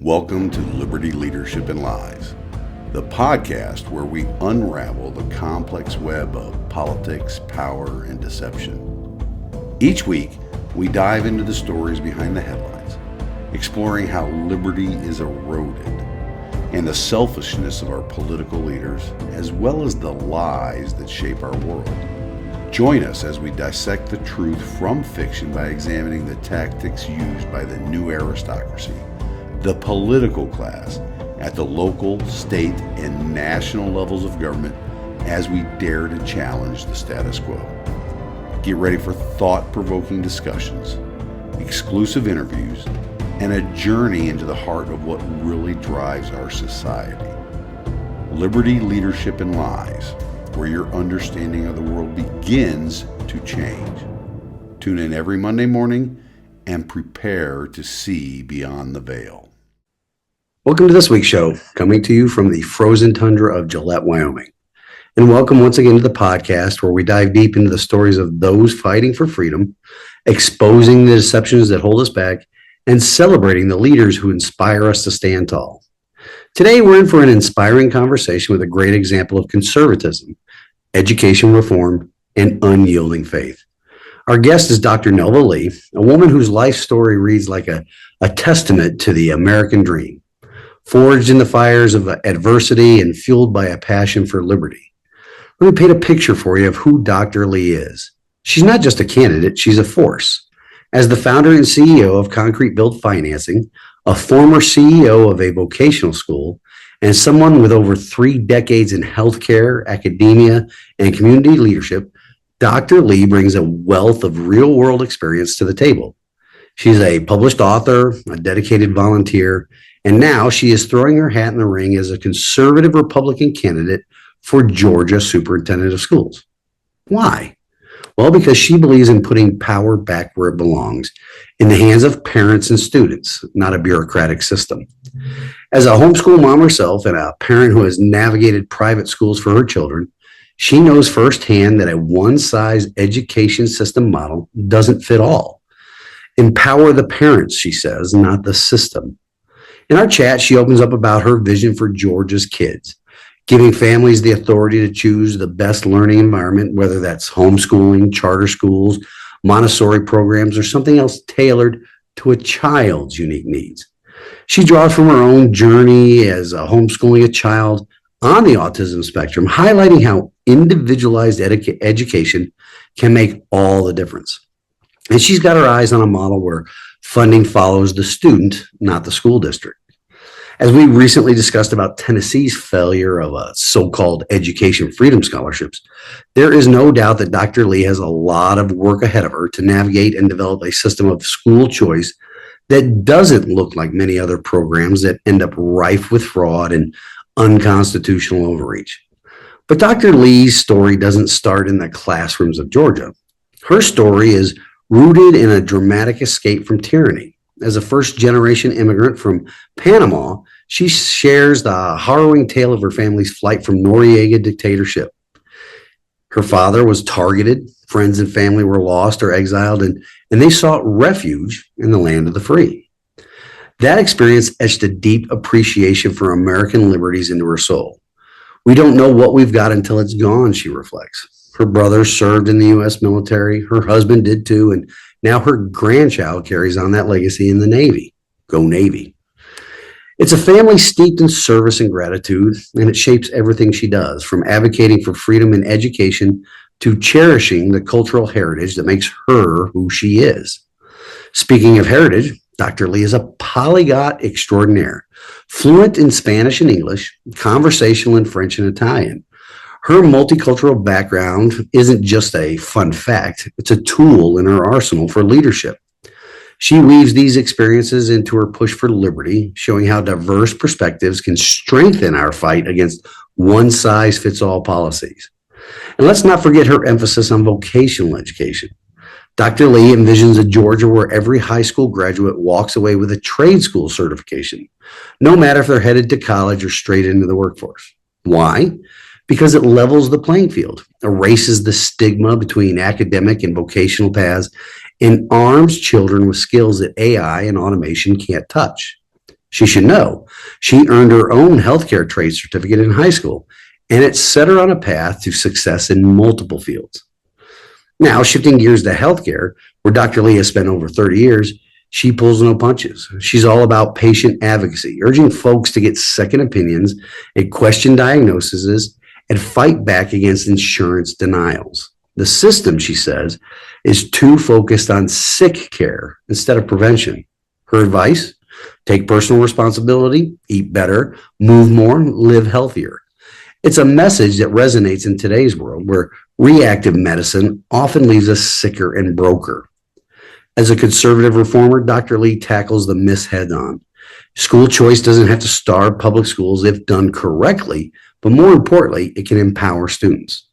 Welcome to Liberty, Leadership, and Lies, the podcast where we unravel the complex web of politics, power, and deception. Each week, we dive into the stories behind the headlines, exploring how liberty is eroded and the selfishness of our political leaders, as well as the lies that shape our world. Join us as we dissect the truth from fiction by examining the tactics used by the new aristocracy, the political class, at the local, state, and national levels of government as we dare to challenge the status quo. Get ready for thought-provoking discussions, exclusive interviews, and a journey into the heart of what really drives our society. Liberty, Leadership, and Lies, where your understanding of the world begins to change. Tune in every Monday morning and prepare to see beyond the veil. Welcome to this week's show, coming to you from the frozen tundra of Gillette, Wyoming. And welcome once again to the podcast where we dive deep into the stories of those fighting for freedom, exposing the deceptions that hold us back, and celebrating the leaders who inspire us to stand tall. Today, we're in for an inspiring conversation with a great example of conservatism, education reform, and unyielding faith. Our guest is Dr. Nelva Lee, a woman whose life story reads like a testament to the American dream. Forged in the fires of adversity and fueled by a passion for liberty. Let me paint a picture for you of who Dr. Lee is. She's not just a candidate, she's a force. As the founder and CEO of Concrete Built Financing, a former CEO of a vocational school, and someone with over 3 decades in healthcare, academia, and community leadership, Dr. Lee brings a wealth of real-world experience to the table. She's a published author, a dedicated volunteer, and now she is throwing her hat in the ring as a conservative Republican candidate for Georgia Superintendent of Schools. Why? Well, because she believes in putting power back where it belongs, in the hands of parents and students, not a bureaucratic system. As a homeschool mom herself and a parent who has navigated private schools for her children, she knows firsthand that a one-size education system model doesn't fit all. Empower the parents, she says, not the system. In our chat, she opens up about her vision for Georgia's kids, giving families the authority to choose the best learning environment, whether that's homeschooling, charter schools, Montessori programs, or something else tailored to a child's unique needs. She draws from her own journey as homeschooling a child on the autism spectrum, highlighting how individualized education can make all the difference. And she's got her eyes on a model where funding follows the student, not the school district. As we recently discussed about Tennessee's failure of so-called education freedom scholarships, there is no doubt that Dr. Lee has a lot of work ahead of her to navigate and develop a system of school choice that doesn't look like many other programs that end up rife with fraud and unconstitutional overreach. But Dr. Lee's story doesn't start in the classrooms of Georgia. Her story is rooted in a dramatic escape from tyranny. As a first-generation immigrant from Panama, she shares the harrowing tale of her family's flight from Noriega dictatorship. Her father was targeted, friends and family were lost or exiled, and they sought refuge in the land of the free. That experience etched a deep appreciation for American liberties into her soul. We don't know what we've got until it's gone, she reflects. Her brother served in the U.S. military. Her husband did too. And now her grandchild carries on that legacy in the Navy. Go Navy. It's a family steeped in service and gratitude, and it shapes everything she does, from advocating for freedom in education to cherishing the cultural heritage that makes her who she is. Speaking of heritage, Dr. Lee is a polyglot extraordinaire, fluent in Spanish and English, conversational in French and Italian. Her multicultural background isn't just a fun fact, it's a tool in her arsenal for leadership. She weaves these experiences into her push for liberty, showing how diverse perspectives can strengthen our fight against one-size-fits-all policies. And let's not forget her emphasis on vocational education. Dr. Lee envisions a Georgia where every high school graduate walks away with a trade school certification, no matter if they're headed to college or straight into the workforce. Why? Because it levels the playing field, erases the stigma between academic and vocational paths, and arms children with skills that AI and automation can't touch. She should know. She earned her own healthcare trade certificate in high school, and it set her on a path to success in multiple fields. Now, shifting gears to healthcare, where Dr. Lee has spent over 30 years, she pulls no punches. She's all about patient advocacy, urging folks to get second opinions and question diagnoses and fight back against insurance denials. The system, she says, is too focused on sick care instead of prevention. Her advice: take personal responsibility, eat better, move more, live healthier. It's a message that resonates in today's world where reactive medicine often leaves us sicker and broker. As a conservative reformer, Dr. Lee tackles the myths head on. School choice doesn't have to starve public schools if done correctly, but more importantly, it can empower students.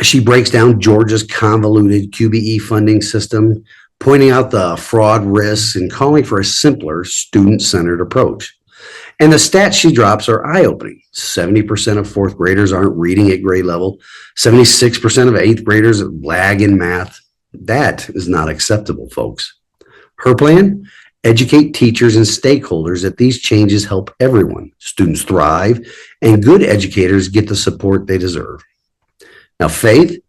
She breaks down Georgia's convoluted QBE funding system, pointing out the fraud risks and calling for a simpler, student-centered approach. And the stats she drops are eye-opening. 70% of fourth graders aren't reading at grade level. 76% of eighth graders lag in math. That is not acceptable, folks. Her plan: educate teachers and stakeholders that these changes help everyone. Students thrive, and good educators get the support they deserve. Now, faith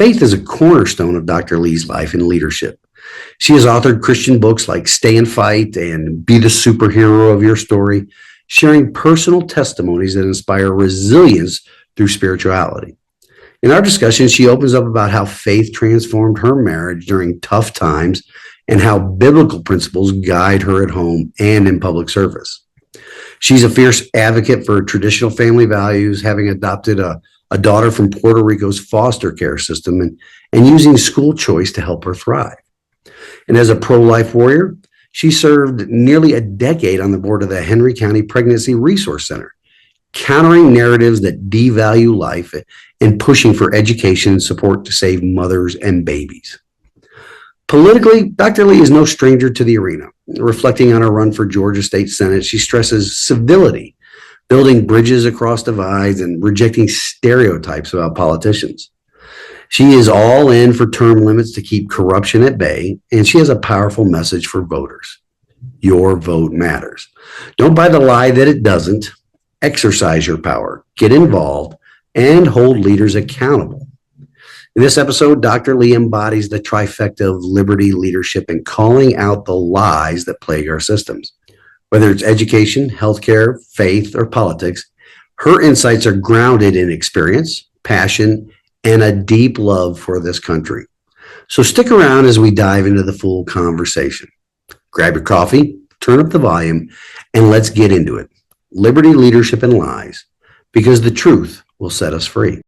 is a cornerstone of Dr. Lee's life and leadership. She has authored Christian books like Stay and Fight and Be the Superhero of Your Story, sharing personal testimonies that inspire resilience through spirituality. In our discussion, she opens up about how faith transformed her marriage during tough times and how biblical principles guide her at home and in public service. She's a fierce advocate for traditional family values, having adopted a daughter from Puerto Rico's foster care system and using school choice to help her thrive. And as a pro-life warrior, she served nearly a decade on the board of the Henry County Pregnancy Resource Center, countering narratives that devalue life and pushing for education and support to save mothers and babies. Politically, Dr. Lee is no stranger to the arena. Reflecting on her run for Georgia State Senate, she stresses civility, building bridges across divides, and rejecting stereotypes about politicians. She is all in for term limits to keep corruption at bay, and she has a powerful message for voters. Your vote matters. Don't buy the lie that it doesn't. Exercise your power, get involved, and hold leaders accountable. In this episode, Dr. Lee embodies the trifecta of liberty, leadership, and calling out the lies that plague our systems. Whether it's education, healthcare, faith, or politics, her insights are grounded in experience, passion, and a deep love for this country. So stick around as we dive into the full conversation. Grab your coffee, turn up the volume, and let's get into it. Liberty, leadership, and lies, because the truth will set us free.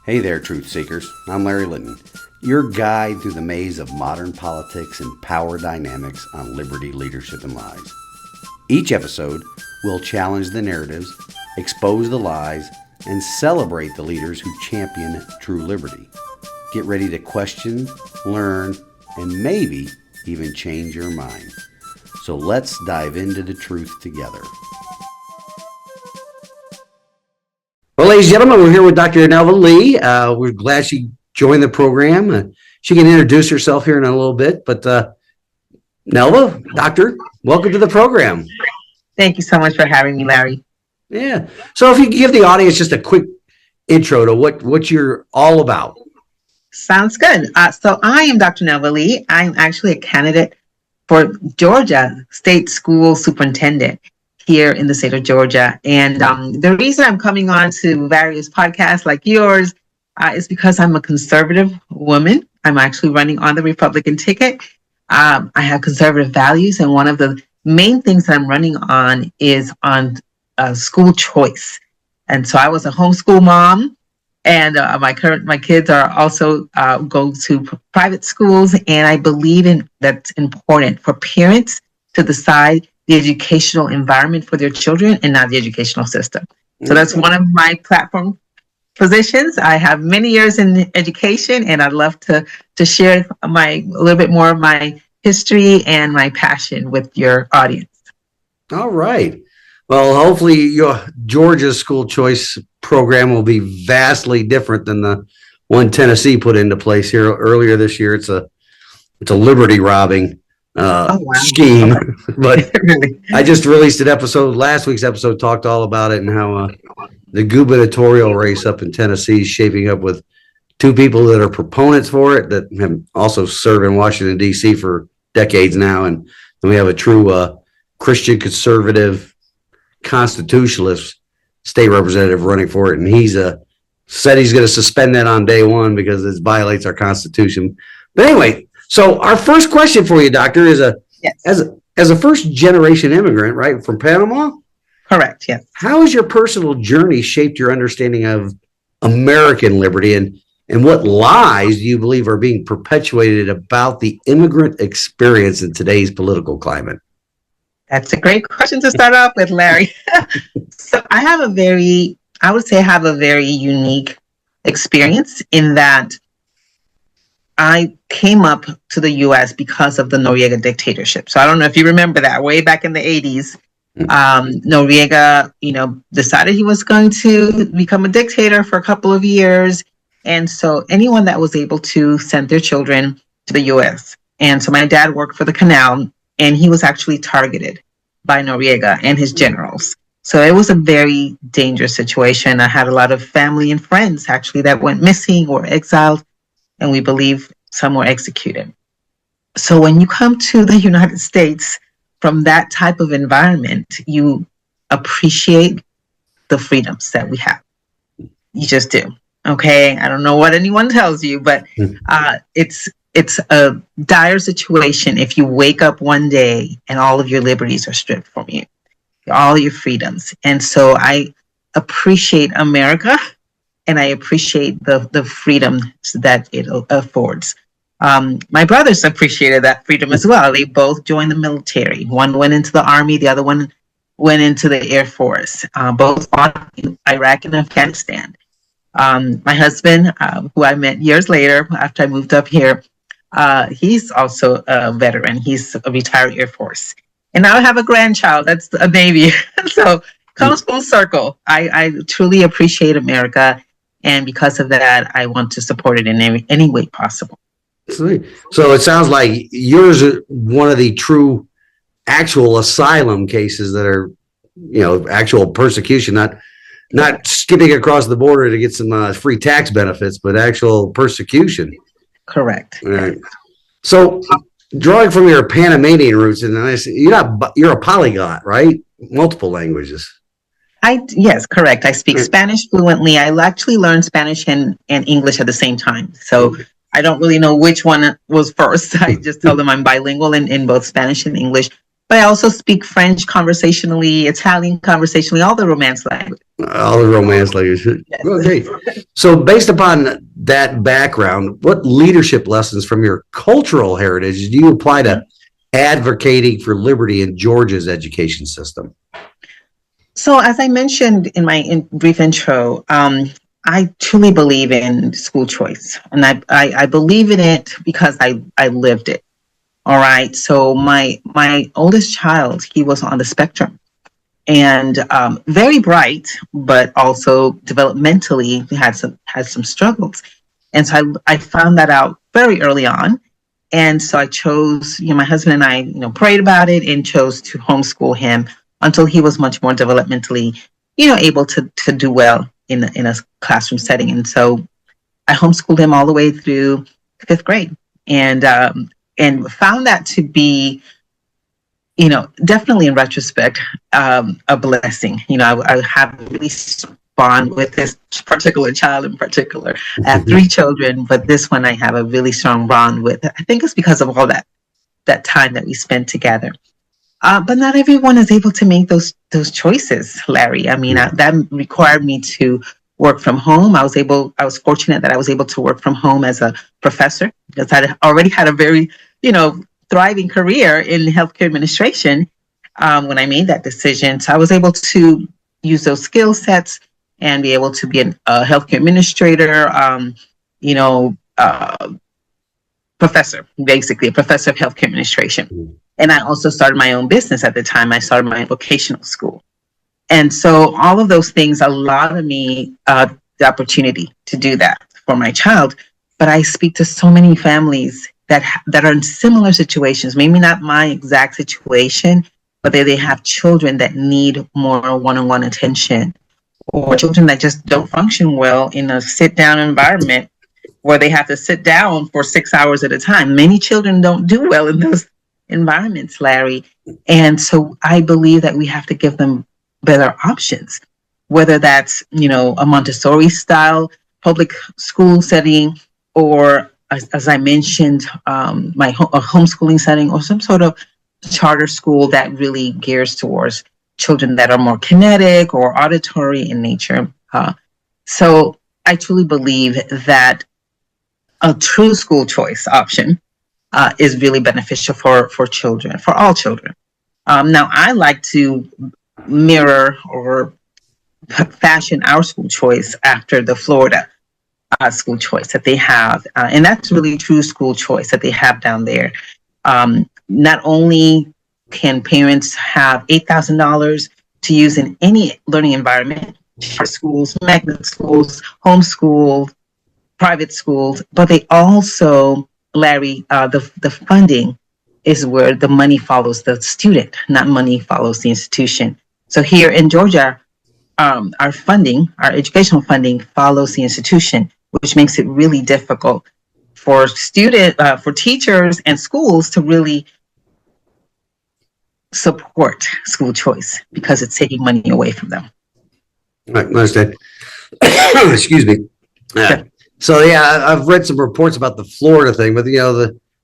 Hey there, truth seekers. I'm Larry Litton, your guide through the maze of modern politics and power dynamics on liberty, leadership, and lies. Each episode will challenge the narratives, expose the lies, and celebrate the leaders who champion true liberty. Get ready to question, learn, and maybe even change your mind. So let's dive into the truth together. Well, ladies and gentlemen, we're here with Dr. Nelva Lee. We're glad she joined the program. She can introduce herself here in a little bit, but Nelva, doctor, welcome to the program. Thank you so much for having me, Larry. Yeah. So if you could give the audience just a quick intro to what you're all about. Sounds good. So I am Dr. Nelva Lee. I'm actually a candidate for Georgia State School Superintendent here in the state of Georgia. And the reason I'm coming on to various podcasts like yours is because I'm a conservative woman. I'm actually running on the Republican ticket. I have conservative values, and one of the main things that I'm running on is on school choice. And so I was a homeschool mom, and my kids are also go to private schools, and I believe that's important for parents to decide the educational environment for their children and not the educational system. So that's one of my platform positions. I have many years in education, and I'd love to share a little bit more of my history and my passion with your audience. All right. Well, hopefully your Georgia school choice program will be vastly different than the one Tennessee put into place here earlier this year. It's a liberty robbing Oh, wow. scheme. Okay. But Really? I just released an episode. Last week's episode talked all about it and how the gubernatorial race up in Tennessee is shaping up with two people that are proponents for it that have also served in Washington, D.C. for decades now. And we have a true Christian conservative constitutionalist state representative running for it. And he's said he's going to suspend that on day one because it violates our Constitution. But anyway, so our first question for you, Doctor, is Yes. as a first generation immigrant, right, from Panama, Correct. Yes. how has your personal journey shaped your understanding of American liberty, and what lies do you believe are being perpetuated about the immigrant experience in today's political climate? That's a great question to start off with, Larry. So I would say I have a very unique experience in that I came up to the US because of the Noriega dictatorship. So I don't know if you remember that way back in the 80s. Noriega, decided he was going to become a dictator for a couple of years. And so anyone that was able to send their children to the US. And so my dad worked for the canal, and he was actually targeted by Noriega and his generals. So it was a very dangerous situation. I had a lot of family and friends actually that went missing or exiled, and we believe some were executed. So when you come to the United States from that type of environment, you appreciate the freedoms that we have. You just do. Okay. I don't know what anyone tells you, but it's a dire situation if you wake up one day and all of your liberties are stripped from you, all your freedoms. And so I appreciate America, and I appreciate the freedoms that it affords. My brothers appreciated that freedom as well. They both joined the military. One went into the Army, the other one went into the Air Force. Both fought in Iraq and Afghanistan. My husband, who I met years later after I moved up here, he's also a veteran. He's a retired Air Force. And now I have a grandchild that's a Navy. So comes full circle. I truly appreciate America. And because of that, I want to support it in any way possible. Sweet. So it sounds like yours is one of the true actual asylum cases that are, actual persecution, not skipping across the border to get some free tax benefits, but actual persecution. Correct. Right. So drawing from your Panamanian roots, and you're a polyglot, right? Multiple languages. Yes, correct. I speak Spanish fluently. I actually learned Spanish and English at the same time. So I don't really know which one was first. I just tell them I'm bilingual in both Spanish and English. But I also speak French conversationally, Italian conversationally, all the Romance languages. All the Romance languages. Yes. Okay. So based upon that background, what leadership lessons from your cultural heritage do you apply to advocating for liberty in Georgia's education system? So as I mentioned in my brief intro, I truly believe in school choice, and I believe in it because I lived it. All right. So my oldest child, he was on the spectrum, and very bright, but also developmentally had some struggles. And so I found that out very early on. And so I chose, my husband and I, prayed about it and chose to homeschool him until he was much more developmentally, able to do well in a classroom setting. And so I homeschooled him all the way through fifth grade, and found that to be, definitely in retrospect, a blessing. I have a really bond with this particular child in particular. I have 3 children, but this one I have a really strong bond with. I think it's because of all that time that we spent together. But not everyone is able to make those choices, Larry. I mean, that required me to work from home. I was fortunate that I was able to work from home as a professor because I already had a very, thriving career in healthcare administration when I made that decision. So I was able to use those skill sets and be able to be a healthcare administrator, professor, basically a professor of healthcare administration. And I also started my own business at the time. I started my vocational school. And so all of those things allowed me the opportunity to do that for my child. But I speak to so many families that are in similar situations, maybe not my exact situation, but they have children that need more one-on-one attention, or children that just don't function well in a sit-down environment where they have to sit down for 6 hours at a time. Many children don't do well in those environments, Larry. And so I believe that we have to give them better options, whether that's, a Montessori style public school setting, or as I mentioned, a homeschooling setting, or some sort of charter school that really gears towards children that are more kinetic or auditory in nature. So I truly believe that a true school choice option is really beneficial for children, for all children. Now, I like to mirror or fashion our school choice after the Florida school choice that they have. And that's really true school choice that they have down there. Not only can parents have $8,000 to use in any learning environment, schools, magnet schools, homeschool, private schools, but they also, Larry, the funding is where the money follows the student, not money follows the institution. So here in Georgia, our educational funding follows the institution, which makes it really difficult for for teachers and schools to really support school choice because it's taking money away from them. I understand. Excuse me. Sure. So yeah, I've read some reports about the Florida thing, but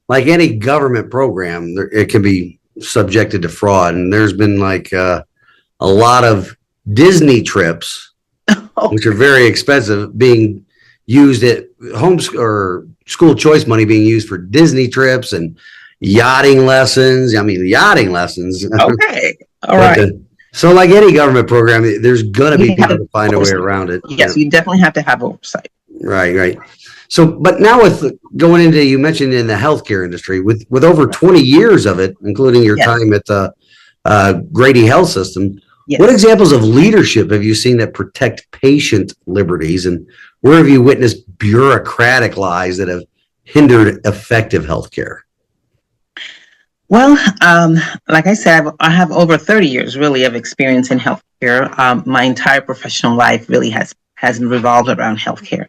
like any government program, it can be subjected to fraud, and there's been like a lot of Disney trips, which are very expensive, being used at or school choice money being used for Disney trips and yachting lessons. I mean, yachting lessons. Okay. All right. So like any government program, there's going to be people to find a way around it. Yes, you definitely have to have oversight. Right. So, but now with going into, you mentioned in the healthcare industry, with over 20 years of it, including your time at the Grady Health System, what examples of leadership have you seen that protect patient liberties, and where have you witnessed bureaucratic lies that have hindered effective healthcare? Well, like I said, I have over 30 years really of experience in healthcare. My entire professional life really has revolved around healthcare.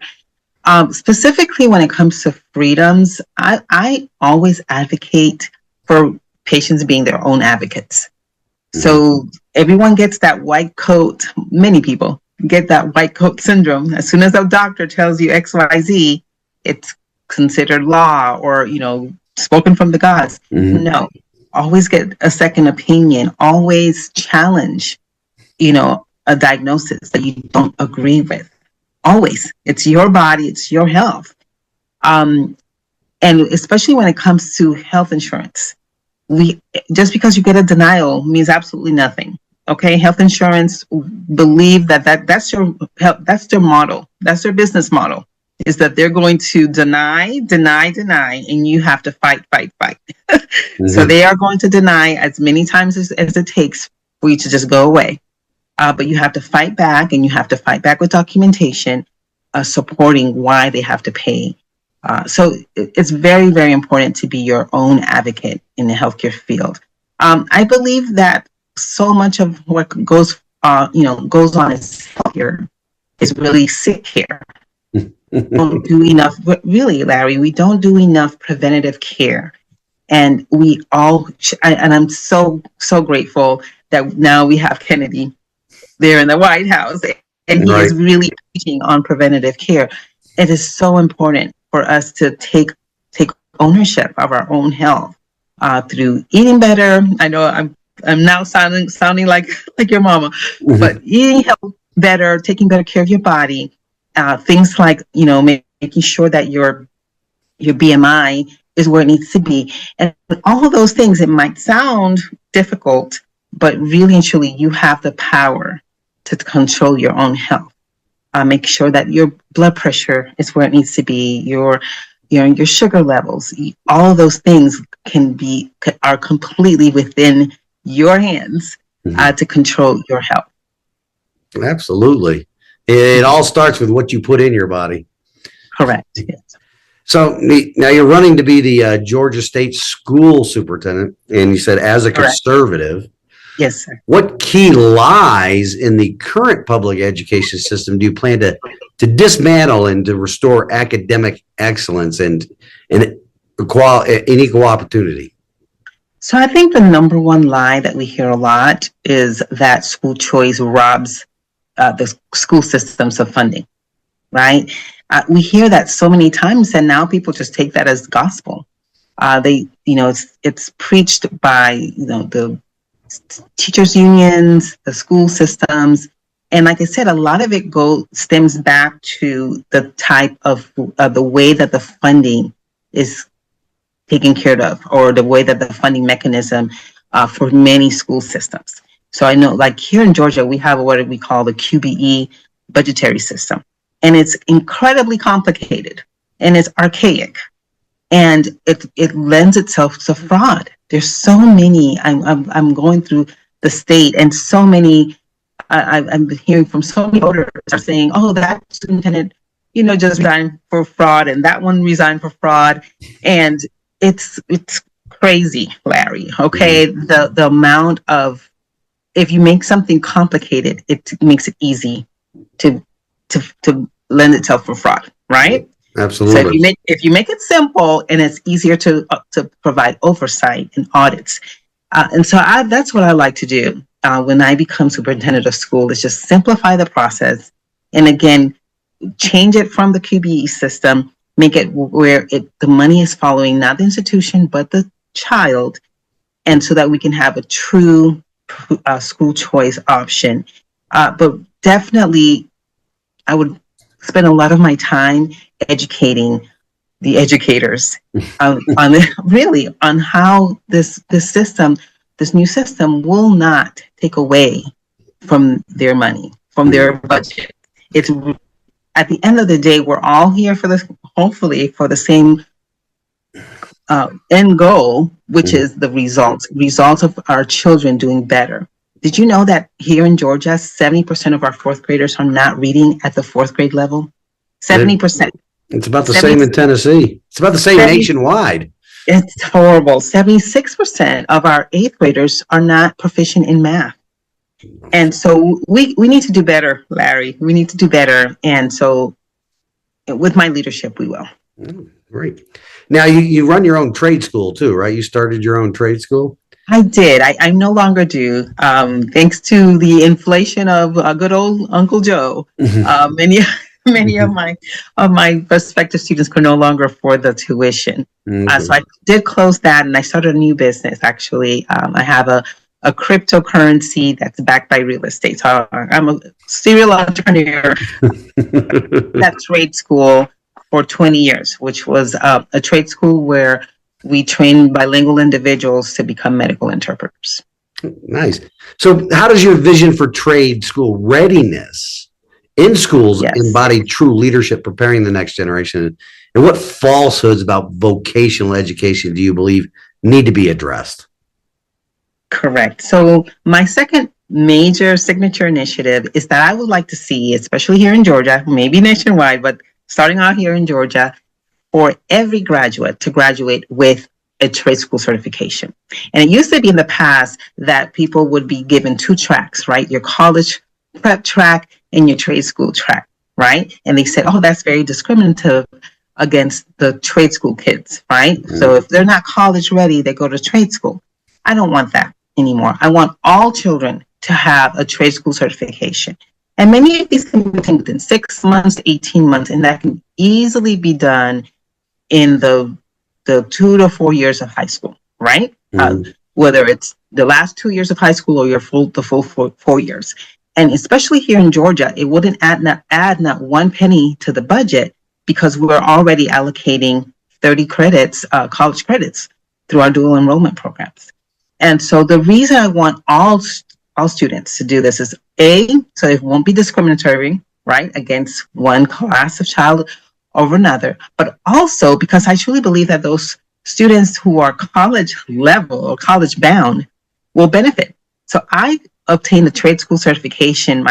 Specifically when it comes to freedoms, I always advocate for patients being their own advocates. So everyone gets that white coat, many people get that white coat syndrome. As soon as a doctor tells you XYZ, it's considered law or, spoken from the gods. No, always get a second opinion, always challenge, a diagnosis that you don't agree with. Always. It's your body, it's your health. And especially when it comes to health insurance, just because you get a denial means absolutely nothing. Okay, health insurance believe that's their model. That's their business model, is that they're going to deny, and you have to fight. So they are going to deny as many times as it takes for you to just go away. But you have to fight back, and you have to fight back with documentation supporting why they have to pay. So it's very, very important to be your own advocate in the healthcare field. I believe that so much of what goes on in healthcare is really sick care. We don't do enough, really, Larry. We don't do enough preventative care, and and I'm so grateful that now we have Kennedy there in the White House, and he is really teaching on preventative care. It is so important for us to take ownership of our own health through eating better. I know I'm now sounding like your mama, but eating better, taking better care of your body, things like making sure that your BMI is where it needs to be, and all of those things. It might sound difficult, but really and truly, you have the power to control your own health. Make sure that your blood pressure is where it needs to be, your sugar levels, all of those things are completely within your hands to control your health. Absolutely. It all starts with what you put in your body. Correct. Yes. So now you're running to be the Georgia State School Superintendent, and you said as a Correct. conservative, Yes, sir. what key lies in the current public education system do you plan to dismantle and to restore academic excellence and equal opportunity? So I think the number one lie that we hear a lot is that school choice robs the school systems of funding, right? We hear that so many times, and now people just take that as gospel. It's preached by the teachers unions, the school systems, and like I said, a lot of it stems back to the type of the way that the funding is taken care of, or the way that the funding mechanism for many school systems. So I know, like here in Georgia, we have what we call the QBE budgetary system, and it's incredibly complicated and it's archaic, and it lends itself to fraud. There's so many. I'm going through the state, and so many. I'm hearing from so many voters are saying, "Oh, that superintendent, just resigned for fraud, and that one resigned for fraud," and it's crazy, Larry. Okay, the amount of, if you make something complicated, it makes it easy to lend itself for fraud, right? Absolutely. So if you make it simple, and it's easier to provide oversight and audits, and so that's what I like to do when I become superintendent of school, is just simplify the process, and again, change it from the QBE system, make it where the money is following not the institution but the child, and so that we can have a true school choice option. But definitely, I would spend a lot of my time educating the educators on how this new system will not take away from their money, from their budget. It's, at the end of the day, we're all here for this, hopefully for the same end goal, which is the results of our children doing better. Did you know that here in Georgia, 70% of our fourth graders are not reading at the fourth grade level? 70%. It's about the same in Tennessee. It's about the same nationwide. It's horrible. 76% of our eighth graders are not proficient in math. And so we need to do better, Larry. We need to do better. And so with my leadership, we will. Great. Now, you run your own trade school too, right? You started your own trade school? I did. I no longer do. Thanks to the inflation of good old Uncle Joe, many of my prospective students could no longer afford the tuition. So I did close that, and I started a new business. Actually, I have a cryptocurrency that's backed by real estate. So I'm a serial entrepreneur. That trade school for 20 years, which was a trade school where we train bilingual individuals to become medical interpreters. Nice. So how does your vision for trade school readiness in schools embody true leadership, preparing the next generation? And what falsehoods about vocational education do you believe need to be addressed? Correct. So my second major signature initiative is that I would like to see, especially here in Georgia, maybe nationwide, but starting out here in Georgia, for every graduate to graduate with a trade school certification. And it used to be in the past that people would be given two tracks, right? Your college prep track and your trade school track, right? And they said, oh, that's very discriminative against the trade school kids, right? So if they're not college ready, they go to trade school. I don't want that anymore. I want all children to have a trade school certification. And many of these can be within 6 months to 18 months, and that can easily be done in the 2 to 4 years of high school, right? Whether it's the last 2 years of high school or the full 4 years. And especially here in Georgia, it wouldn't add not one penny to the budget, because we're already allocating 30 credits, college credits, through our dual enrollment programs. And so the reason I want all students to do this is so it won't be discriminatory, right, against one class of child over another, but also because I truly believe that those students who are college level or college bound will benefit. So I obtained a trade school certification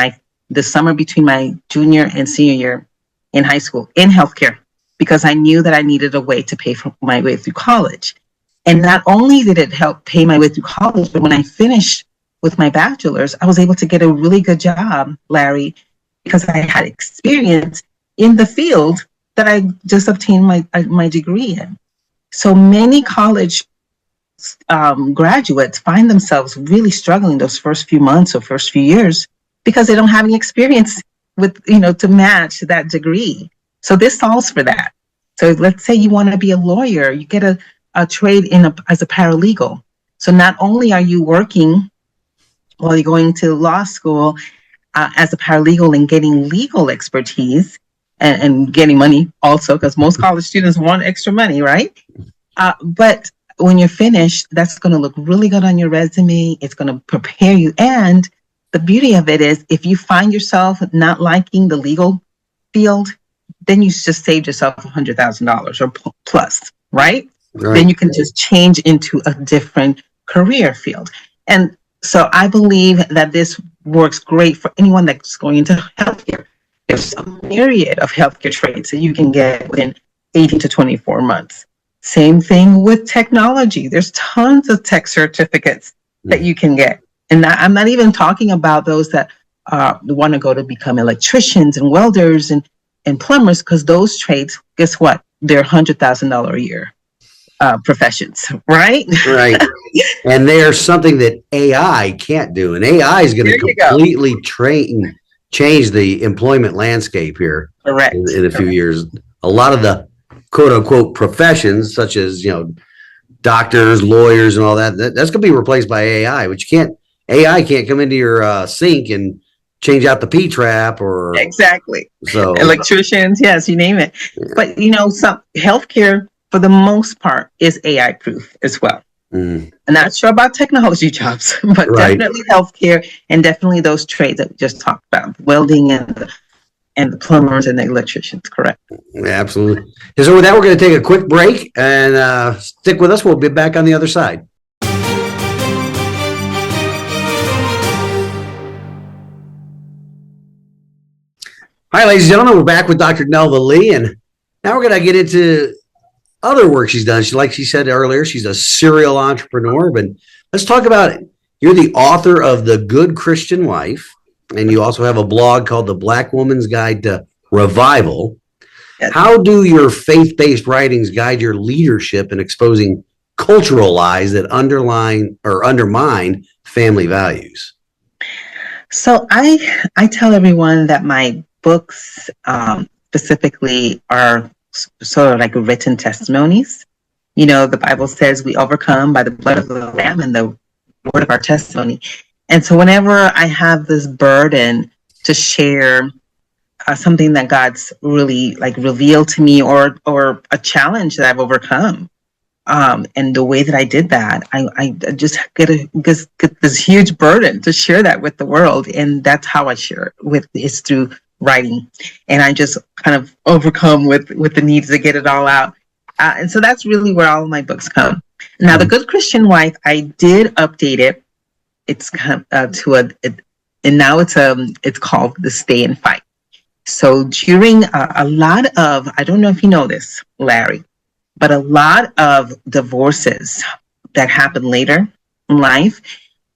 the summer between my junior and senior year in high school in healthcare. because I knew that I needed a way to pay for my way through college. And not only did it help pay my way through college, but when I finished with my bachelor's, I was able to get a really good job, Larry, because I had experience in the field that I just obtained my degree in. So many college graduates find themselves really struggling those first few months or first few years because they don't have any experience with, to match that degree. So this solves for that. So let's say you want to be a lawyer, you get a trade as a paralegal. So not only are you working while you're going to law school as a paralegal and getting legal expertise and getting money also, because most college students want extra money, right? But when you're finished, that's going to look really good on your resume. It's going to prepare you. And the beauty of it is, if you find yourself not liking the legal field, then you just saved yourself $100,000 or plus, right? Then you can just change into a different career field. And so I believe that this works great for anyone that's going into healthcare. There's a myriad of healthcare trades that you can get within 18 to 24 months. Same thing with technology. There's tons of tech certificates that you can get. And I'm not even talking about those that want to go to become electricians and welders and plumbers, because those trades, guess what? They're $100,000 a year professions, right? Right. And there's something that AI can't do. And AI is going to completely change the employment landscape here. Correct. In a few years. A lot of the quote unquote professions, such as, doctors, lawyers, and all that's going to be replaced by AI, which AI can't come into your sink and change out the P-trap or exactly. So electricians, yes, you name it. Yeah. But some healthcare for the most part is AI proof as well. I'm not sure about technology jobs, but definitely healthcare and definitely those trades that we just talked about, welding and the plumbers and the electricians, correct? Yeah, absolutely. So with that, we're going to take a quick break and stick with us. We'll be back on the other side. Hi, ladies and gentlemen. We're back with Dr. Nelva Lee, and now we're going to get into other work she's done. Like she said earlier, she's a serial entrepreneur, but let's talk about it. You're the author of The Good Christian Wife, and you also have a blog called The Black Woman's Guide to Revival. Yes. How do your faith-based writings guide your leadership in exposing cultural lies that undermine family values? So I tell everyone that my books specifically are sort of like written testimonies. The Bible says we overcome by the blood of the Lamb and the word of our testimony. And so whenever I have this burden to share something that God's really revealed to me or a challenge that I've overcome, and the way that I did that, I just get this huge burden to share that with the world. And that's how I share it is through writing. And I just kind of overcome with the needs to get it all out. And so that's really where all of my books come. Now, The Good Christian Wife, I did update it. It's kind of and now it's called The Stay and Fight. So during a lot of, I don't know if you know this, Larry, but a lot of divorces that happen later in life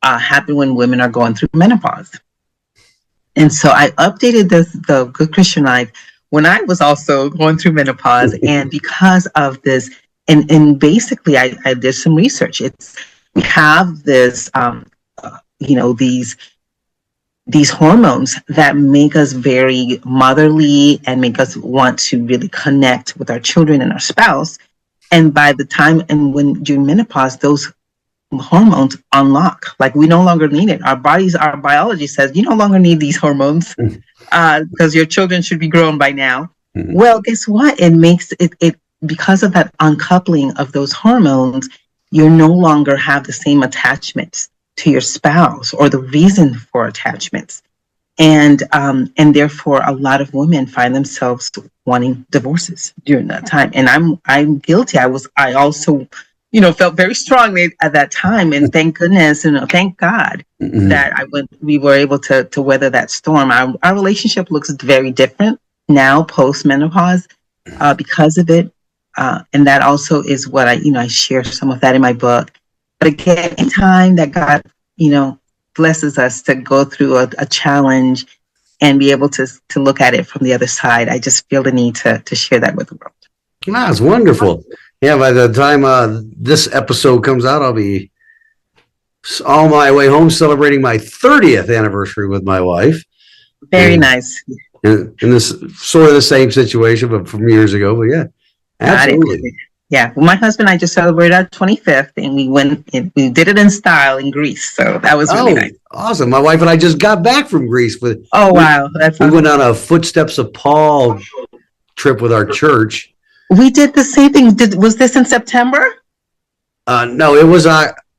happen when women are going through menopause. And so I updated the Good Christian Life when I was also going through menopause. And because of this, and basically I did some research. We have this, these hormones that make us very motherly and make us want to really connect with our children and our spouse. And by the time during menopause, those hormones unlock. We no longer need it. Our biology says you no longer need these hormones because your children should be grown by now. Mm-hmm. Well, guess what? It makes it because of that uncoupling of those hormones, you no longer have the same attachments to your spouse or the reason for attachments. And therefore a lot of women find themselves wanting divorces during that time. And I'm guilty. I also felt very strongly at that time, and thank goodness, thank God that we were able to weather that storm. Our relationship looks very different now post menopause, because of it. And that also is what I share some of that in my book. But again, anytime that God, blesses us to go through a challenge and be able to look at it from the other side, I just feel the need to share that with the world. That's wonderful. Yeah, by the time this episode comes out, I'll be on my way home celebrating my 30th anniversary with my wife. Very nice. In this sort of the same situation, but from years ago. But yeah, absolutely. Yeah, well, my husband and I just celebrated our 25th, and we did it in style in Greece. So that was really nice. Awesome. My wife and I just got back from Greece. Wow. We went on a Footsteps of Paul trip with our church. We did the same thing. Was this in September? No, it was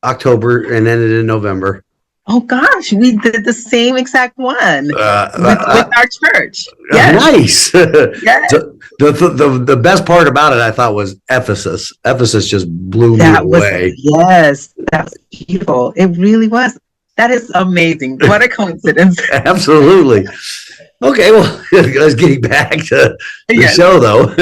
October and ended in November. Oh gosh, we did the same exact one with our church. Yes. Nice. Yes. So the best part about it, I thought, was Ephesus. Ephesus just blew me away. Yes, that was beautiful. It really was. That is amazing. What a coincidence. Absolutely. Okay, well, let's get back to the show, though.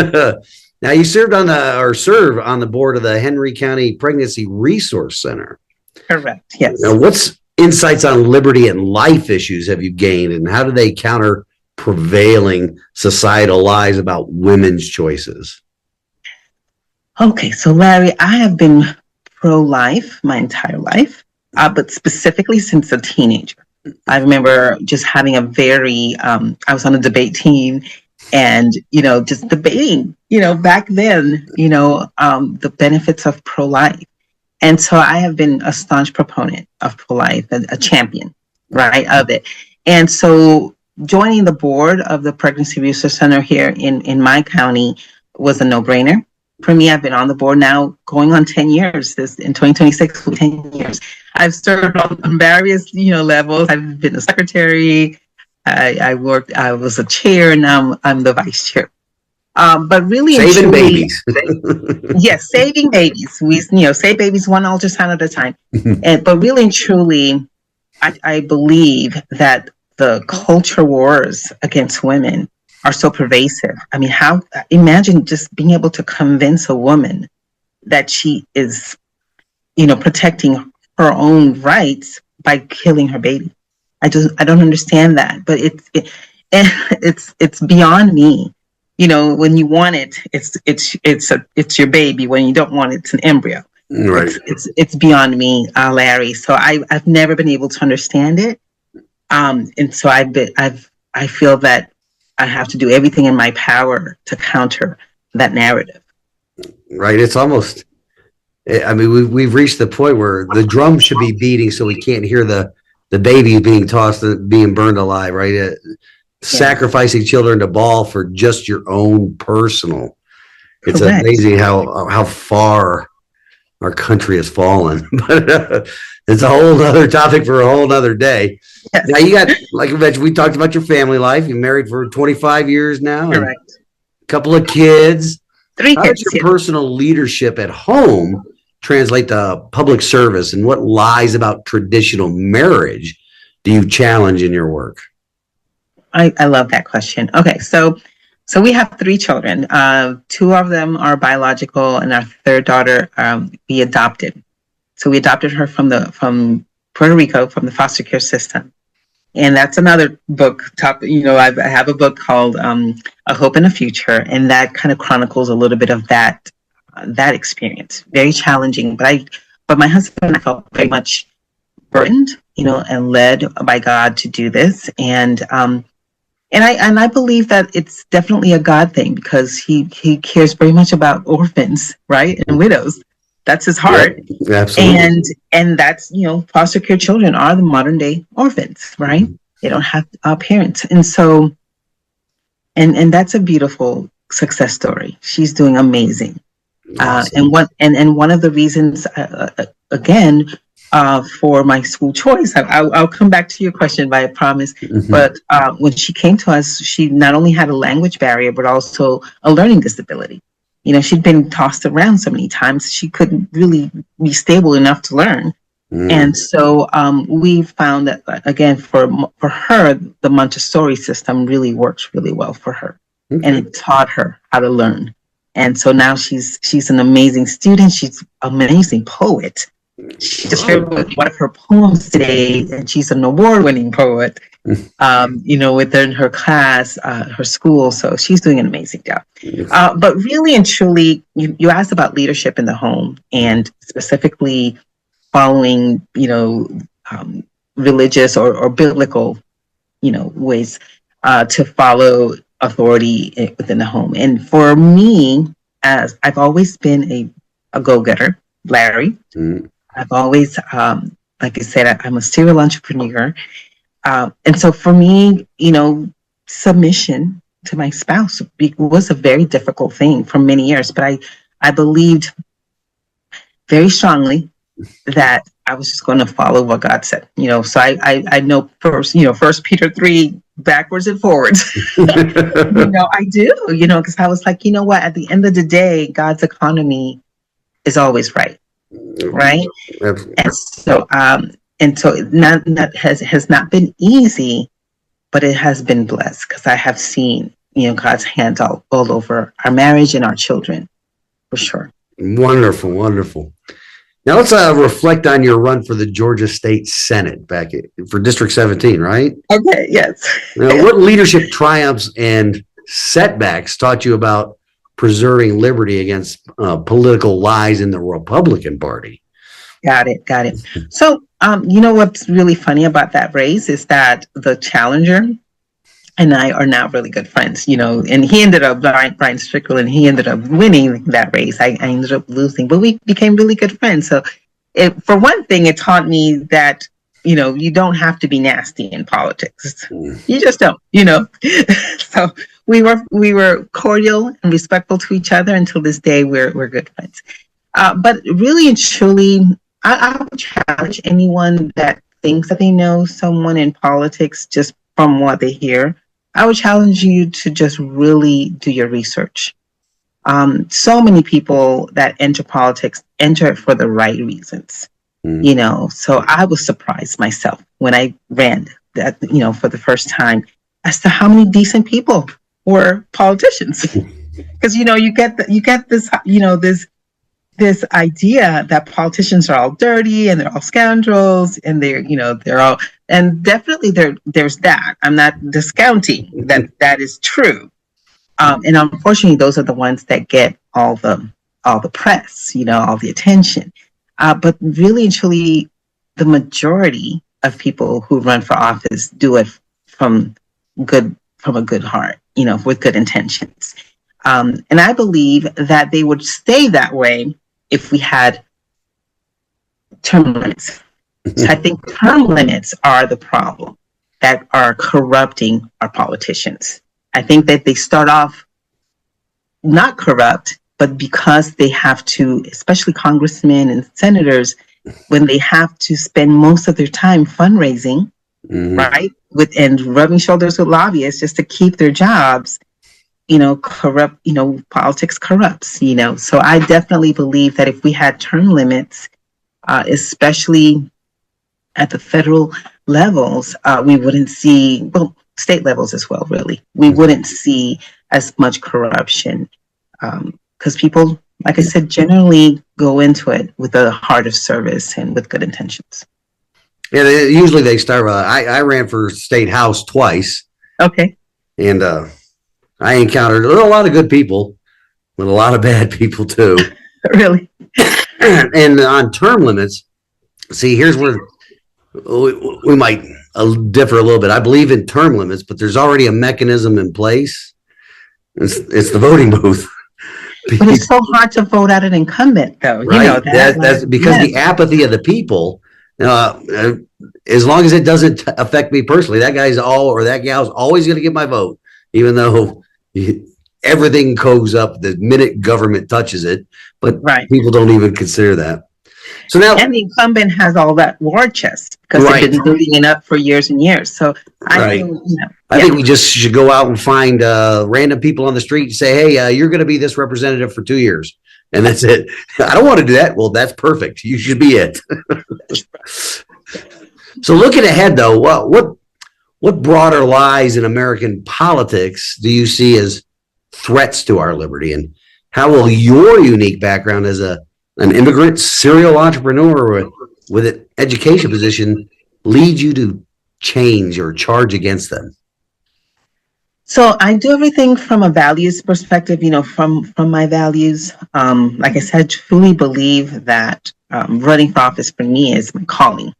Now, you serve on the board of the Henry County Pregnancy Resource Center. Correct. Yes. Now, what's insights on liberty and life issues have you gained, and how do they counter prevailing societal lies about women's choices? Okay, so Larry, I have been pro-life my entire life, but specifically since a teenager. I remember just having I was on a debate team and, just debating, back then, the benefits of pro-life. And so I have been a staunch proponent of pro-life, a champion, right, of it. And so joining the board of the Pregnancy Resource Center here in my county was a no-brainer. For me, I've been on the board now going on 10 years. In 2026, for 10 years. I've served on various, levels. I've been a secretary. I was a chair, and now I'm the vice chair. But really, saving babies. Yes, saving babies. We, save babies one ultrasound at a time. But really and truly, I believe that the culture wars against women are so pervasive. I mean, imagine just being able to convince a woman that she is, protecting her own rights by killing her baby. I don't understand that, but it's beyond me. When you want it, it's your baby. When you don't want it, it's an embryo. Right. It's beyond me, Larry. So I've never been able to understand it. And so I feel that I have to do everything in my power to counter that narrative. Right. It's almost, we've reached the point where the drum should be beating so we can't hear the baby being tossed, being burned alive, right? Sacrificing children to ball for just your own personal. It's Correct. Amazing how far our country has fallen. But it's a whole other topic for a whole other day. Yes. Now you got, like you mentioned, we talked about your family life. You're married for 25 years now. Correct. A couple of kids. 3 kids. How does your personal leadership at home translate to public service, and what lies about traditional marriage do you challenge in your work? I love that question. Okay, so we have 3 children. 2 of them are biological, and our third daughter we adopted. So we adopted her from Puerto Rico, from the foster care system. And that's another book. I have a book called A Hope in the Future, and that kind of chronicles a little bit of that experience. Very challenging, but my husband and I felt very much burdened, and led by God to do this. And I believe that it's definitely a God thing, because he cares very much about orphans, right, and widows. That's his heart. Yeah, absolutely. And that's, foster care children are the modern day orphans, right? Mm-hmm. They don't have parents. And so, and that's a beautiful success story. She's doing amazing. Awesome. And one of the reasons, again, for my school choice, I'll come back to your question, I promise. Mm-hmm. But when she came to us, she not only had a language barrier, but also a learning disability. She'd been tossed around so many times, she couldn't really be stable enough to learn. Mm. And so we found that, again, for her, the Montessori system really works really well for her. and it taught her how to learn. And so now she's an amazing student. She's an amazing poet. She just shared one of her poems today, and she's an award-winning poet. Within her class, her school. So she's doing an amazing job. But really and truly, you asked about leadership in the home, and specifically following, religious or biblical, ways to follow authority within the home. And for me, as I've always been a go-getter, Larry. I've always, like I said, I'm a serial entrepreneur. And so for me, submission to my spouse was a very difficult thing for many years, but I believed very strongly that I was just going to follow what God said, so I know First Peter 3 backwards and forwards. I do, because I was like, what, at the end of the day, God's economy is always right. Right. And so that has not been easy, but it has been blessed, because I have seen, God's hands all over our marriage and our children, for sure. Wonderful, wonderful. Now let's reflect on your run for the Georgia State Senate for District 17, right? Okay, yes. Now, what leadership triumphs and setbacks taught you about preserving liberty against political lies in the Republican Party? Got it. So, what's really funny about that race is that the challenger and I are now really good friends, and he ended up, Brian Strickland, he ended up winning that race. I ended up losing, but we became really good friends. So for one thing, it taught me that, you don't have to be nasty in politics. You just don't, So we were cordial and respectful to each other until this day. We're good friends. But really and truly, I would challenge anyone that thinks that they know someone in politics just from what they hear. I would challenge you to just really do your research. So many people that enter politics enter it for the right reasons, So I was surprised myself when I ran that, for the first time, as to how many decent people were politicians. Because you get this idea that politicians are all dirty and they're all scoundrels and they're all, and definitely there's that. I'm not discounting that is true. And unfortunately, those are the ones that get all the press, all the attention. But really and truly, the majority of people who run for office do it from a good heart, with good intentions. And I believe that they would stay that way if we had term limits. So I think term limits are the problem that are corrupting our politicians. I think that they start off not corrupt, but because they have to, especially congressmen and senators, when they have to spend most of their time fundraising, right, and rubbing shoulders with lobbyists just to keep their jobs, corrupt, politics corrupts, So I definitely believe that if we had term limits, especially at the federal levels, we wouldn't see, state levels as well, really. We wouldn't see as much corruption because people, like I said, generally go into it with a heart of service and with good intentions. Yeah, usually they start, I ran for state house twice. Okay. And I encountered a lot of good people, but a lot of bad people too. Really? And on term limits, see, here's where we might differ a little bit. I believe in term limits, but there's already a mechanism in place. It's the voting booth. But it's so hard to vote out an incumbent, though. Right? That's because the apathy of the people. As long as it doesn't affect me personally, that guy's that gal's always going to get my vote, even though everything goes up the minute government touches it. But people don't even consider that. So now, and the incumbent has all that war chest because they've been building it up for years and years. So I think we just should go out and find random people on the street and say, "Hey, you're going to be this representative for 2 years," and that's it. I don't want to do that. Well, that's perfect. You should be it. So looking ahead, though, what broader lies in American politics do you see as threats to our liberty? And how will your unique background as an immigrant serial entrepreneur with an education position lead you to change or charge against them? So I do everything from a values perspective, from my values. Like I said, I truly believe that running for office for me is my calling.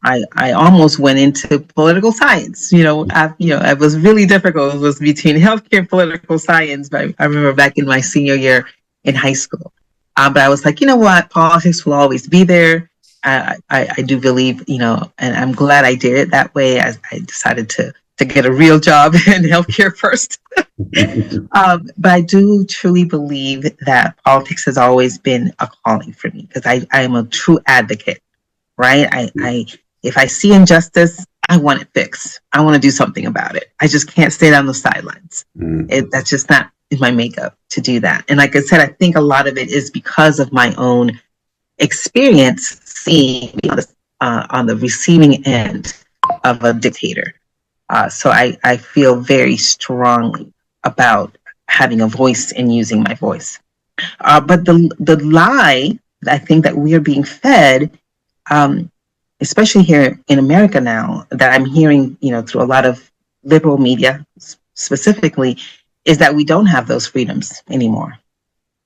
I almost went into political science. It was really difficult. It was between healthcare and political science. But I remember back in my senior year in high school. But I was like, you know what? Politics will always be there. I do believe, and I'm glad I did it that way. I decided to get a real job in healthcare first. But I do truly believe that politics has always been a calling for me because I am a true advocate, right? If I see injustice, I want it fixed. I want to do something about it. I just can't stay on the sidelines. That's just not in my makeup to do that. And like I said, I think a lot of it is because of my own experience seeing on the receiving end of a dictator. So I feel very strongly about having a voice and using my voice. But the lie I think that we are being fed, especially here in America now, that I'm hearing, through a lot of liberal media specifically, is that we don't have those freedoms anymore.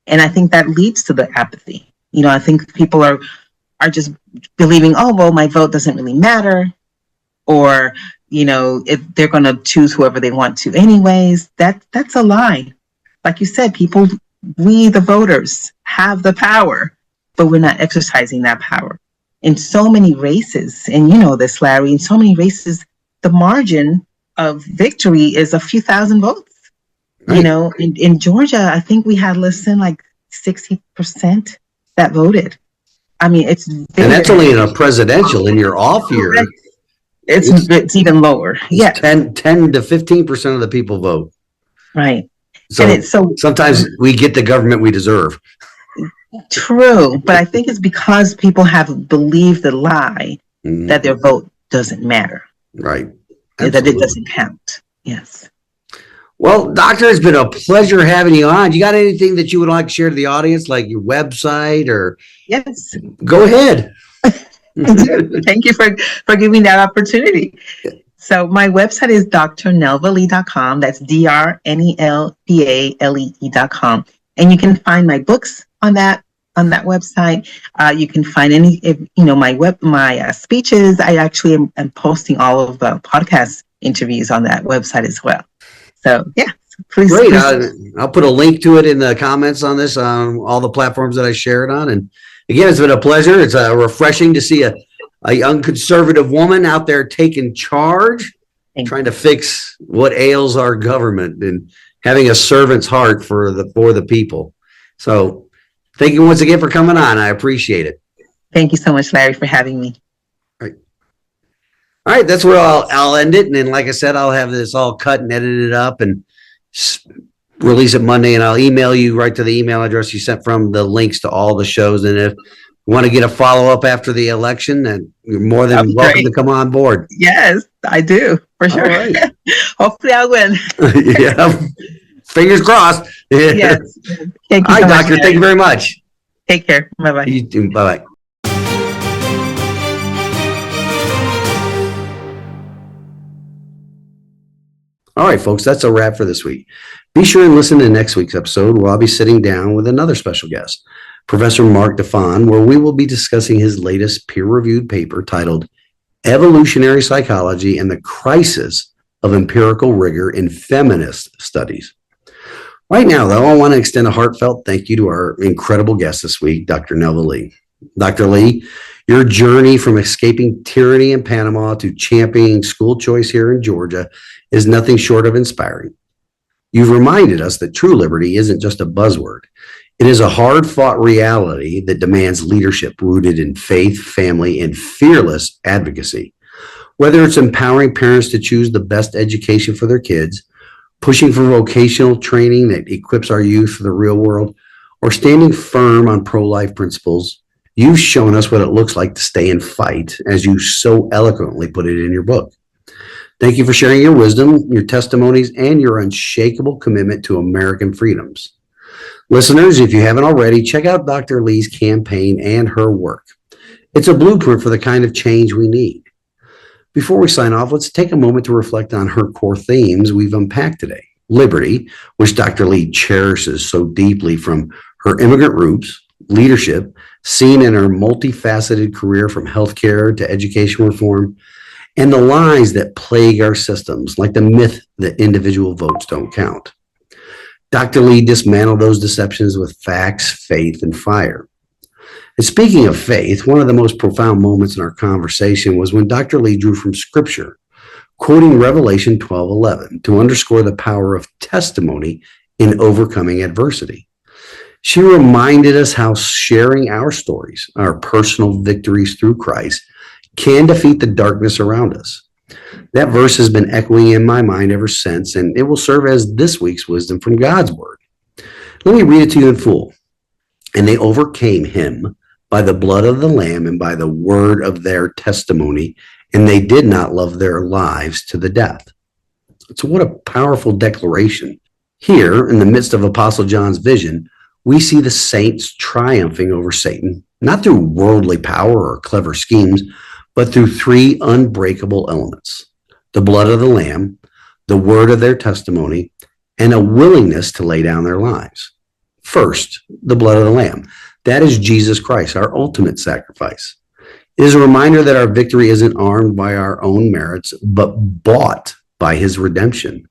And I think that leads to the apathy. I think people are just believing, oh, well, my vote doesn't really matter. Or, if they're going to choose whoever they want to anyways, that's a lie. Like you said, we, the voters, have the power, but we're not exercising that power. In so many races, and you know this, Larry, in so many races, the margin of victory is a few thousand votes. Right. In Georgia, I think we had less than like 60% that voted. I mean, and that's only in a presidential. In your off year, it's even lower. Yeah, 10 to 15% of the people vote. Right. So sometimes we get the government we deserve. True, but I think it's because people have believed the lie that their vote doesn't matter. Right. Absolutely. That it doesn't count. Yes. Well, Doctor, it's been a pleasure having you on. You got anything that you would like to share to the audience, like your website or? Yes. Go ahead. Thank you for giving me that opportunity. So my website is drnelvalee.com. That's drnelvalee.com. And you can find my books on that website. You can find my speeches. I actually am posting all of the podcast interviews on that website as well. So yeah, please. Great. I'll put a link to it in the comments on this, on all the platforms that I share it on. And again, it's been a pleasure. It's refreshing to see a young conservative woman out there taking charge, trying to fix what ails our government and having a servant's heart for the people. So thank you once again for coming on. I appreciate it. Thank you so much, Larry, for having me. All right, that's where I'll end it. And then, like I said, I'll have this all cut and edited up and release it Monday. And I'll email you right to the email address you sent from the links to all the shows. And if you want to get a follow-up after the election, then you're more than welcome to come on board. Yes, I do, for sure. Right. Hopefully I'll win. Yeah, fingers crossed. Yes. Thank you. All right, Doctor, thank you very much. Take care. Bye-bye. You too. Bye-bye. All right, folks, that's a wrap for this week. Be sure and listen to next week's episode where I'll be sitting down with another special guest, Professor Mark DeFon, where we will be discussing his latest peer-reviewed paper titled Evolutionary Psychology and the Crisis of Empirical Rigor in Feminist Studies. Right now, though, I want to extend a heartfelt thank you to our incredible guest this week, Dr. Nelva Lee. Dr. Lee, your journey from escaping tyranny in Panama to championing school choice here in Georgia is nothing short of inspiring. You've reminded us that true liberty isn't just a buzzword. It is a hard-fought reality that demands leadership rooted in faith, family, and fearless advocacy. Whether it's empowering parents to choose the best education for their kids, pushing for vocational training that equips our youth for the real world, or standing firm on pro-life principles, you've shown us what it looks like to stay and fight, as you so eloquently put it in your book. Thank you for sharing your wisdom, your testimonies, and your unshakable commitment to American freedoms. Listeners, if you haven't already, check out Dr. Lee's campaign and her work. It's a blueprint for the kind of change we need. Before we sign off, let's take a moment to reflect on her core themes we've unpacked today. Liberty, which Dr. Lee cherishes so deeply, from her immigrant roots, leadership, seen in her multifaceted career from healthcare to education reform, and the lies that plague our systems, like the myth that individual votes don't count. Dr. Lee dismantled those deceptions with facts, faith, and fire. And speaking of faith, one of the most profound moments in our conversation was when Dr. Lee drew from Scripture, quoting Revelation 12:11 to underscore the power of testimony in overcoming adversity. She reminded us how sharing our stories, our personal victories through Christ, can defeat the darkness around us. That verse has been echoing in my mind ever since, and it will serve as this week's wisdom from God's Word. Let me read it to you in full. And they overcame him by the blood of the Lamb and by the word of their testimony, and they did not love their lives to the death. So what a powerful declaration. Here, in the midst of Apostle John's vision, we see the saints triumphing over Satan, not through worldly power or clever schemes, but through three unbreakable elements: the blood of the Lamb, the word of their testimony, and a willingness to lay down their lives. First, the blood of the Lamb. That is Jesus Christ, our ultimate sacrifice. It is a reminder that our victory isn't armed by our own merits, but bought by his redemption.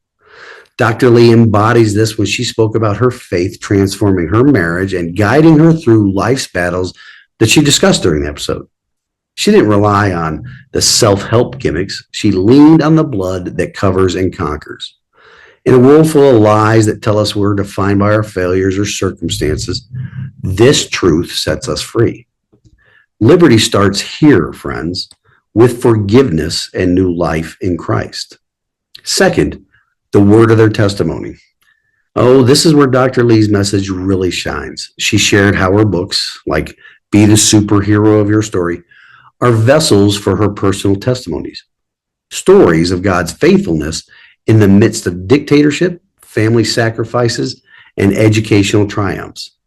Dr. Lee embodies this when she spoke about her faith transforming her marriage and guiding her through life's battles that she discussed during the episode. She didn't rely on the self-help gimmicks. She leaned on the blood that covers and conquers. In a world full of lies that tell us we're defined by our failures or circumstances, this truth sets us free. Liberty starts here, friends, with forgiveness and new life in Christ. Second, the word of their testimony. Oh, this is where Dr. Lee's message really shines. She shared how her books, like Be the Superhero of Your Story, are vessels for her personal testimonies. Stories of God's faithfulness in the midst of dictatorship, family sacrifices, and educational triumphs.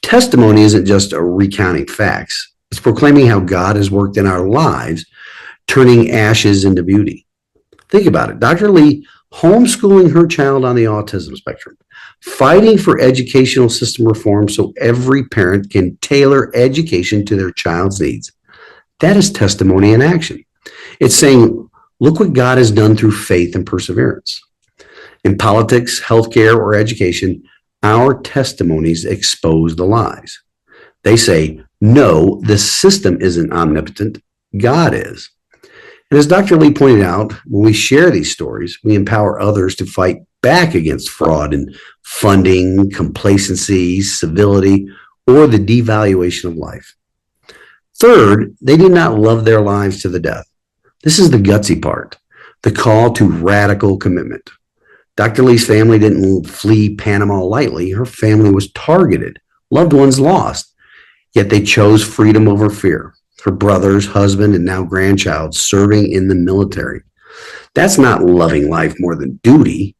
Testimony isn't just a recounting facts. It's proclaiming how God has worked in our lives, turning ashes into beauty. Think about it. Dr. Lee homeschooling her child on the autism spectrum, fighting for educational system reform so every parent can tailor education to their child's needs. That is testimony in action. It's saying, look what God has done through faith and perseverance. In politics, healthcare, or education, our testimonies expose the lies. They say, no, the system isn't omnipotent. God is. And as Dr. Lee pointed out, when we share these stories, we empower others to fight back against fraud in funding, complacency, civility, or the devaluation of life. Third, they did not love their lives to the death. This is the gutsy part, the call to radical commitment. Dr. Lee's family didn't flee Panama lightly. Her family was targeted, loved ones lost, yet they chose freedom over fear. Her brothers, husband, and now grandchild serving in the military. That's not loving life more than duty.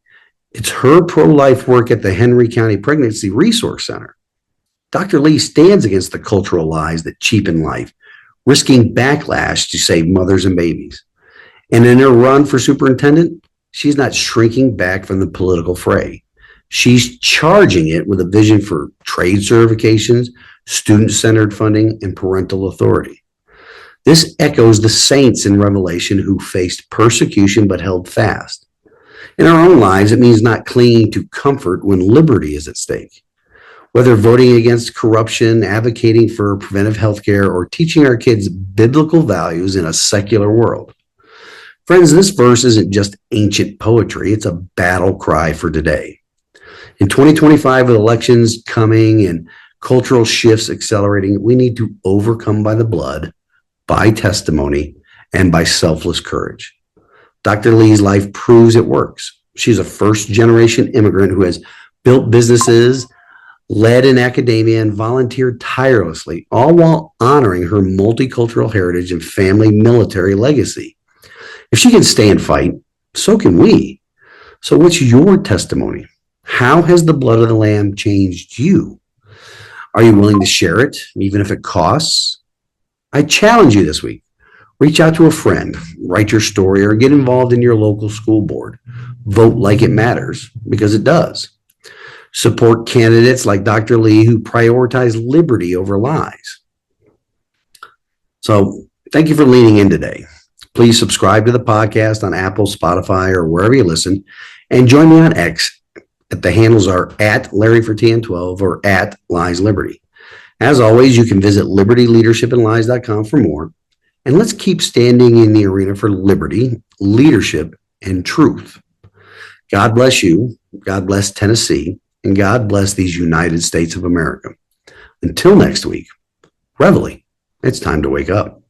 It's her pro-life work at the Henry County Pregnancy Resource Center. Dr. Lee stands against the cultural lies that cheapen life, risking backlash to save mothers and babies. And in her run for superintendent, she's not shrinking back from the political fray. She's charging it with a vision for trade certifications, student-centered funding, and parental authority. This echoes the saints in Revelation who faced persecution but held fast. In our own lives, it means not clinging to comfort when liberty is at stake. Whether voting against corruption, advocating for preventive health care, or teaching our kids biblical values in a secular world. Friends, this verse isn't just ancient poetry, it's a battle cry for today. In 2025, with elections coming and cultural shifts accelerating, we need to overcome by the blood, by testimony, and by selfless courage. Dr. Lee's life proves it works. She's a first-generation immigrant who has built businesses, led in academia, and volunteered tirelessly, all while honoring her multicultural heritage and family military legacy. If she can stay and fight, So can we. So what's your testimony? How has the blood of the Lamb changed you? Are you willing to share it, even if it costs? I challenge you this week. Reach out to a friend, write your story, or get involved in your local school board. Vote like it matters, because it does. Support candidates like Dr. Lee who prioritize liberty over lies. So thank you for leaning in today. Please subscribe to the podcast on Apple, Spotify, or wherever you listen, and join me on X. The handles are at LarryForTN12 or at Lies Liberty. As always, you can visit libertyleadershipandlies.com for more. And let's keep standing in the arena for liberty, leadership, and truth. God bless you. God bless Tennessee. And God bless these United States of America. Until next week, reveille, it's time to wake up.